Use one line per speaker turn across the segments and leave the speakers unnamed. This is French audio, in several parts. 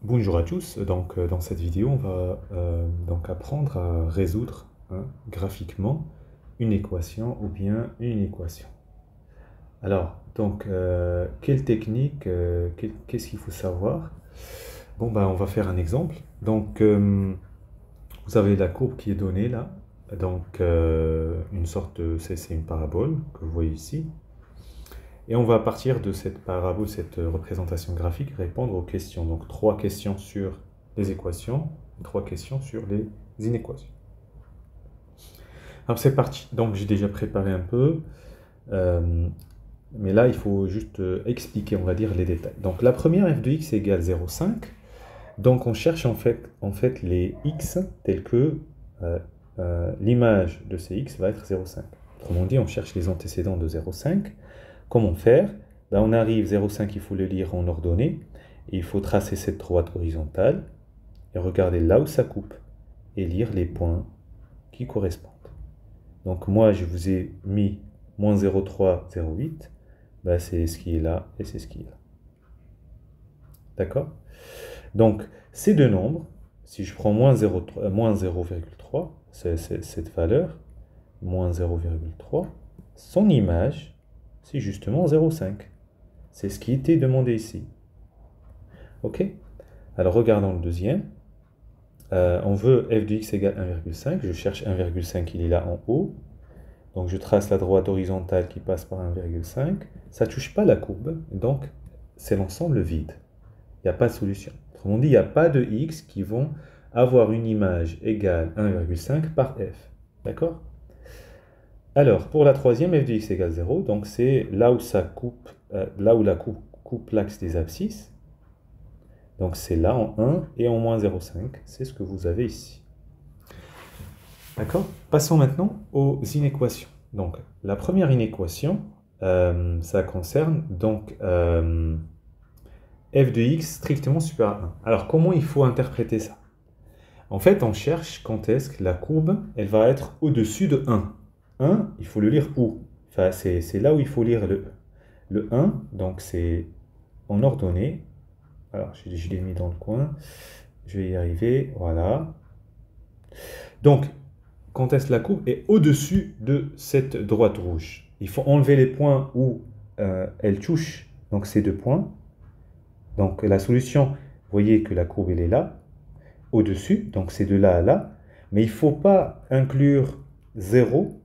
Bonjour à tous, dans cette vidéo on va donc apprendre à résoudre graphiquement une équation ou bien une équation. Alors quelle technique, qu'est-ce qu'il faut savoir? Bon on va faire un exemple. Vous avez la courbe qui est donnée là, une sorte de, c'est une parabole que vous voyez ici. Et on va à partir de cette parabole, cette représentation graphique, répondre aux questions. Donc trois questions sur les équations, trois questions sur les inéquations. Alors c'est parti. Donc j'ai déjà préparé un peu, mais là il faut juste expliquer, on va dire, les détails. Donc la première, f de x égale 0,5. Donc on cherche en fait les x tels que l'image de ces x va être 0,5. Autrement dit, on cherche les antécédents de 0,5. Comment faire? On arrive 0,5, il faut le lire en ordonnée. Et il faut tracer cette droite horizontale et regarder là où ça coupe et lire les points qui correspondent. Donc moi, je vous ai mis moins 0,3, 0,8. C'est ce qui est là et c'est ce qui est là. D'accord? Donc ces deux nombres, si je prends moins 0,3, c'est cette valeur, moins 0,3, son image, c'est justement 0,5. C'est ce qui était demandé ici. Ok? Alors regardons le deuxième. On veut f de x égale 1,5. Je cherche 1,5, il est là en haut. Donc je trace la droite horizontale qui passe par 1,5. Ça ne touche pas la courbe, donc c'est l'ensemble vide. Il n'y a pas de solution. Autrement dit, il n'y a pas de x qui vont avoir une image égale 1,5 par f. D'accord? Alors, pour la troisième, f de x égale 0, donc c'est là où ça coupe, là où la coupe l'axe des abscisses. Donc c'est là en 1 et en moins 0,5. C'est ce que vous avez ici. D'accord? Passons maintenant aux inéquations. Donc la première inéquation, ça concerne f de x strictement supérieur à 1. Alors comment il faut interpréter ça? En fait, on cherche quand est-ce que la courbe, elle va être au-dessus de 1. 1, il faut le lire où? Enfin, c'est là où il faut lire le 1, donc c'est en ordonnée. Alors, je l'ai mis dans le coin. Je vais y arriver. Voilà. Donc, quand est-ce que la courbe est au-dessus de cette droite rouge? Il faut enlever les points où elle touche, donc ces deux points. Donc, la solution, vous voyez que la courbe, elle est là, au-dessus, donc c'est de là à là. Mais il ne faut pas inclure 0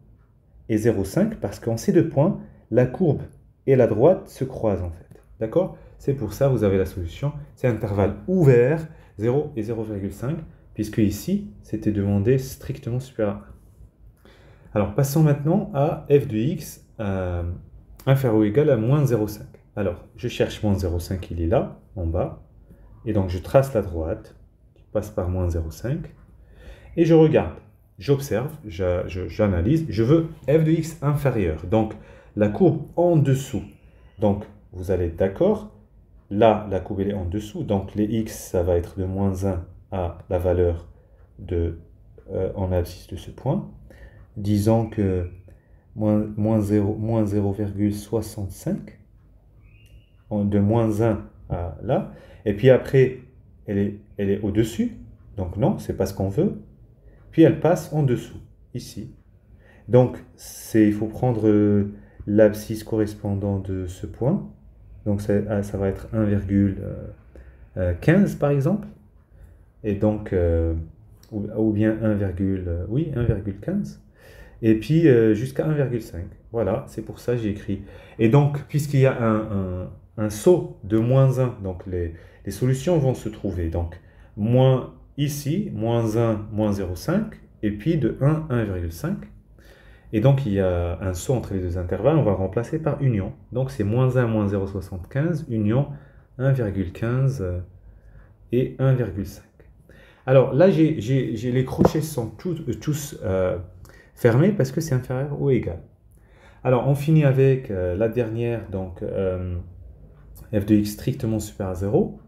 et 0,5 parce qu'en ces deux points, la courbe et la droite se croisent en fait. D'accord? C'est pour ça que vous avez la solution. C'est un intervalle ouvert, 0 et 0,5, puisque ici, c'était demandé strictement supérieur à 1. Alors, passons maintenant à f de x inférieur ou égal à moins 0,5. Alors, je cherche moins 0,5, il est là, en bas. Et donc, je trace la droite qui passe par moins 0,5. Et je regarde, j'observe, j'analyse. Je veux f de x inférieur. Donc, la courbe en dessous. Donc, vous allez être d'accord. Là, la courbe elle est en dessous. Donc, les x, ça va être de moins 1 à la valeur en abscisse de ce point. Disons que moins 0,65. De moins 1 à là. Et puis après, elle est au-dessus. Donc non, c'est pas ce qu'on veut. Puis elle passe en dessous, ici. Donc il faut prendre l'abscisse correspondant de ce point. Donc ça va être 1,15 par exemple. Et donc, ou bien 1,15. Et puis jusqu'à 1,5. Voilà, c'est pour ça que j'ai écrit. Et donc, puisqu'il y a un saut de moins 1, donc les solutions vont se trouver. Donc, moins ici, moins 1, moins 0,5, et puis de 1, 1,5. Et donc, il y a un saut entre les deux intervalles, on va remplacer par union. Donc, c'est moins 1, moins 0,75, union 1,15 et 1,5. Alors là, les crochets sont tous fermés parce que c'est inférieur ou égal. Alors, on finit avec la dernière, donc f de x strictement supérieur à 0.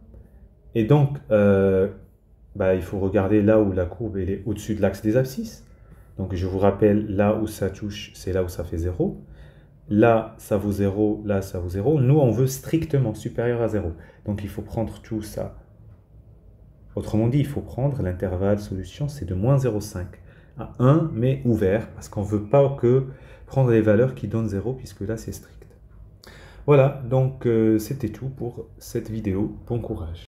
Et donc, il faut regarder là où la courbe elle est au-dessus de l'axe des abscisses. Donc, je vous rappelle, là où ça touche, c'est là où ça fait 0. Là, ça vaut 0, là, ça vaut 0. Nous, on veut strictement supérieur à 0. Donc, il faut prendre tout ça Autrement dit, il faut prendre l'intervalle solution, c'est de moins 0,5 à 1, mais ouvert, parce qu'on ne veut pas que prendre les valeurs qui donnent 0, puisque là, c'est strict. Voilà, donc c'était tout pour cette vidéo. Bon courage.